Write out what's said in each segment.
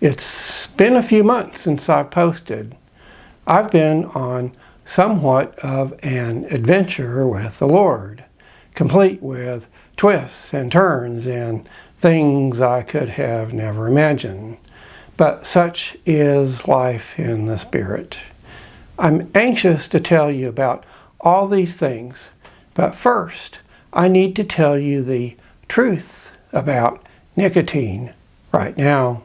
It's been a few months since I've posted. I've been on somewhat of an adventure with the Lord, complete with twists and turns and things I could have never imagined. But such is life in the Spirit. I'm anxious to tell you about all these things, but first I need to tell you the truth about nicotine right now.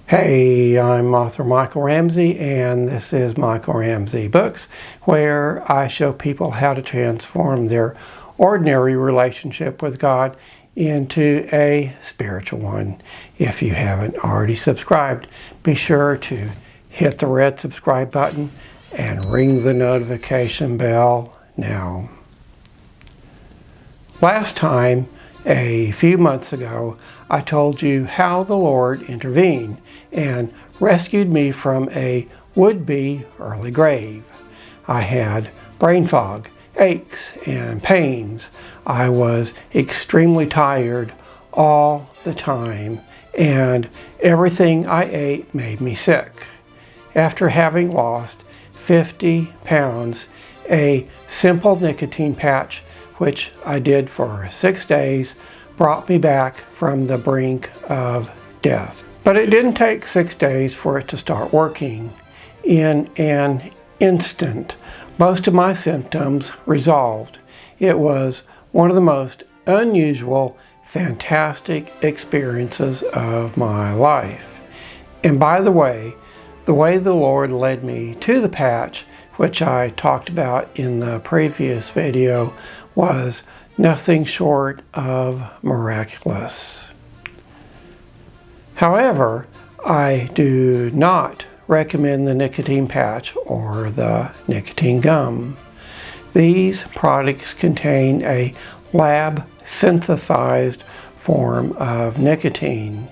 Hey, I'm author Michael Ramsey, and this is Michael Ramsey Books, where I show people how to transform their ordinary relationship with God into a spiritual one. If you haven't already subscribed, be sure to hit the red subscribe button and ring the notification bell now. Last time, a few months ago, I told you how the Lord intervened and rescued me from a would-be early grave. I had brain fog, aches, and pains. I was extremely tired all the time, and everything I ate made me sick. After having lost 50 pounds, a simple nicotine patch, which I did for 6 days, brought me back from the brink of death. But it didn't take 6 days for it to start working. In an instant, most of my symptoms resolved. It was one of the most unusual, fantastic experiences of my life. And by the way the Lord led me to the patch, which I talked about in the previous video, was nothing short of miraculous. However, I do not recommend the nicotine patch or the nicotine gum. These products contain a lab-synthesized form of nicotine.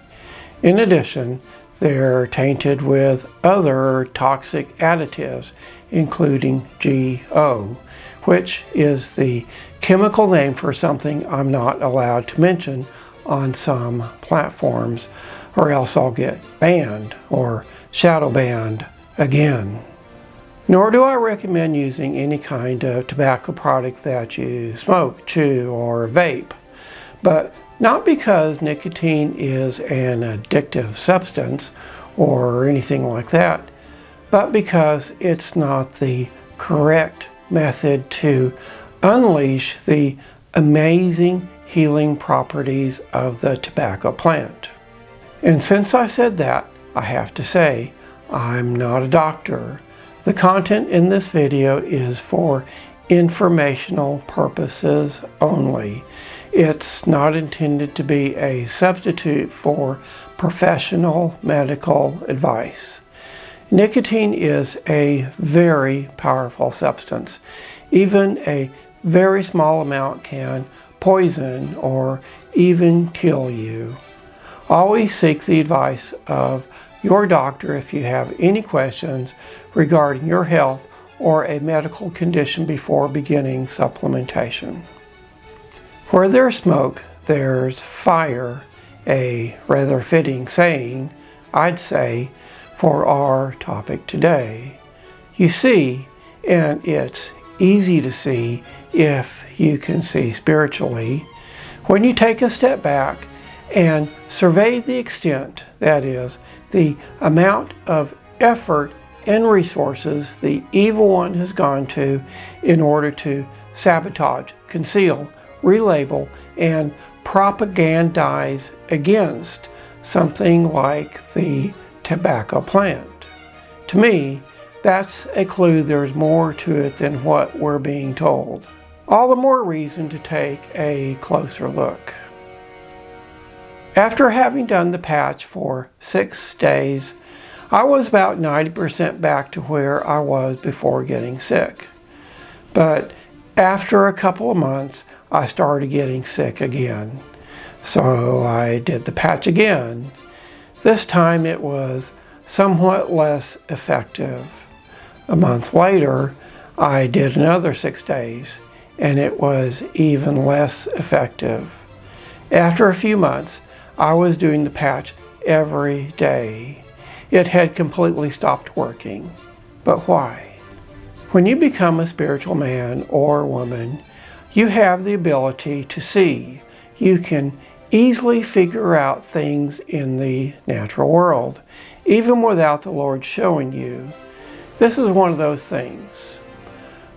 In addition, they're tainted with other toxic additives, including GO, which is the chemical name for something I'm not allowed to mention on some platforms, or else I'll get banned or shadow banned again. Nor do I recommend using any kind of tobacco product that you smoke, chew, or vape, but not because nicotine is an addictive substance or anything like that, but because it's not the correct method to unleash the amazing healing properties of the tobacco plant. And since I said that, I have to say, I'm not a doctor. The content in this video is for informational purposes only. It's not intended to be a substitute for professional medical advice. Nicotine is a very powerful substance. Even a very small amount can poison or even kill you. Always seek the advice of your doctor if you have any questions regarding your health or a medical condition before beginning supplementation. Where there's smoke, there's fire, a rather fitting saying, I'd say, for our topic today. You see, and it's easy to see if you can see spiritually, when you take a step back and survey the extent, that is, the amount of effort and resources the evil one has gone to in order to sabotage, conceal, relabel, and propagandize against something like the tobacco plant. To me, that's a clue there's more to it than what we're being told. All the more reason to take a closer look. After having done the patch for 6 days, I was about 90% back to where I was before getting sick. But after a couple of months, I started getting sick again. So I did the patch again. This time it was somewhat less effective. A month later, I did another 6 days, and it was even less effective. After a few months, I was doing the patch every day. It had completely stopped working. But why? When you become a spiritual man or woman, you have the ability to see. You can easily figure out things in the natural world, even without the Lord showing you. This is one of those things.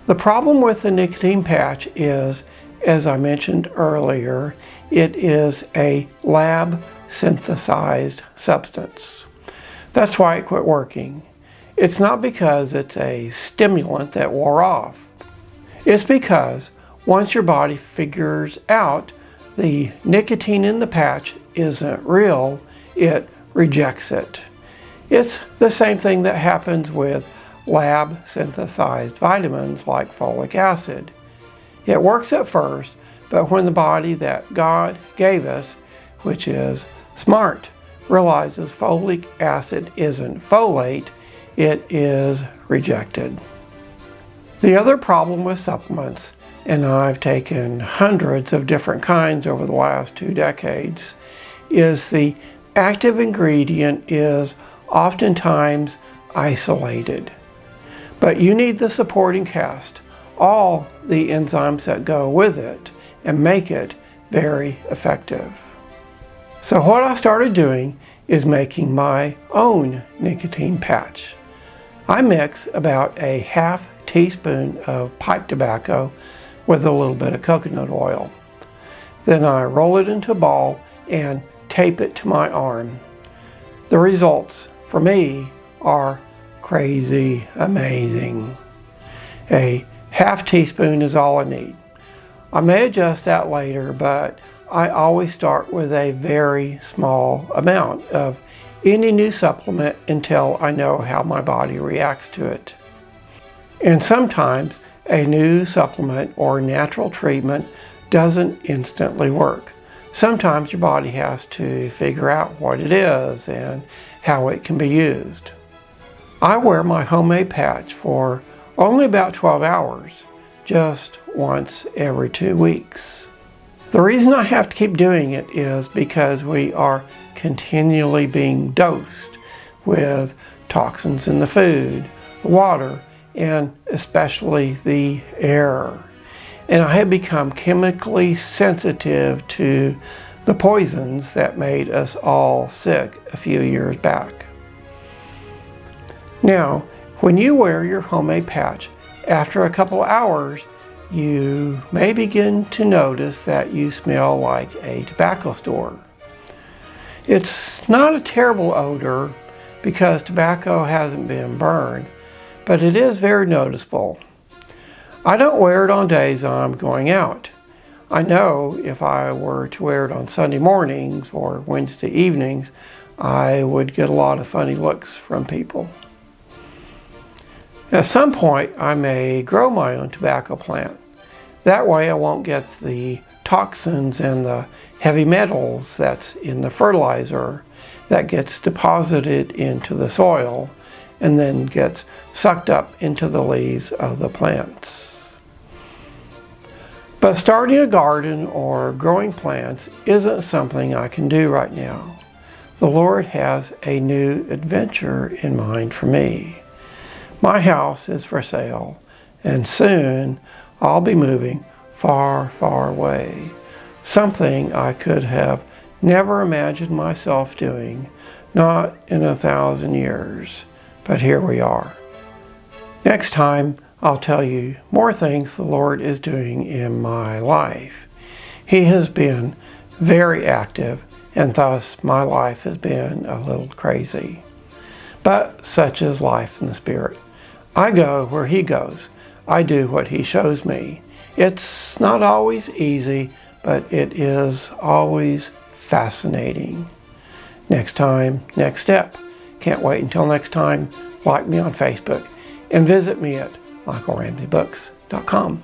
The problem with the nicotine patch is, as I mentioned earlier, it is a lab synthesized substance. That's why it quit working. It's not because it's a stimulant that wore off. It's because once your body figures out the nicotine in the patch isn't real, it rejects it. It's the same thing that happens with lab synthesized vitamins like folic acid. It works at first, but when the body that God gave us, which is smart, realizes folic acid isn't folate, it is rejected. The other problem with supplements, and I've taken hundreds of different kinds over the last 2 decades, is the active ingredient is oftentimes isolated. But you need the supporting cast, all the enzymes that go with it, and make it very effective. So what I started doing is making my own nicotine patch. I mix about a half teaspoon of pipe tobacco with a little bit of coconut oil. Then I roll it into a ball and tape it to my arm. The results for me are crazy amazing. A half teaspoon is all I need. I may adjust that later, but I always start with a very small amount of any new supplement until I know how my body reacts to it. And sometimes a new supplement or natural treatment doesn't instantly work. Sometimes your body has to figure out what it is and how it can be used. I wear my homemade patch for only about 12 hours, just once every 2 weeks. The reason I have to keep doing it is because we are continually being dosed with toxins in the food, the water, and especially the air. And I have become chemically sensitive to the poisons that made us all sick a few years back. Now, when you wear your homemade patch, after a couple hours, you may begin to notice that you smell like a tobacco store. It's not a terrible odor because tobacco hasn't been burned, but it is very noticeable. I don't wear it on days I'm going out. I know if I were to wear it on Sunday mornings or Wednesday evenings, I would get a lot of funny looks from people. At some point, I may grow my own tobacco plant. That way I won't get the toxins and the heavy metals that's in the fertilizer that gets deposited into the soil and then gets sucked up into the leaves of the plants. But starting a garden or growing plants isn't something I can do right now. The Lord has a new adventure in mind for me. My house is for sale, and soon I'll be moving far, far away. Something I could have never imagined myself doing, not in 1,000 years. But here we are. Next time, I'll tell you more things the Lord is doing in my life. He has been very active, and thus my life has been a little crazy. But such is life in the Spirit. I go where He goes. I do what He shows me. It's not always easy, but it is always fascinating. Next time, next step. Can't wait until next time. Like me on Facebook and visit me at michaelramseybooks.com.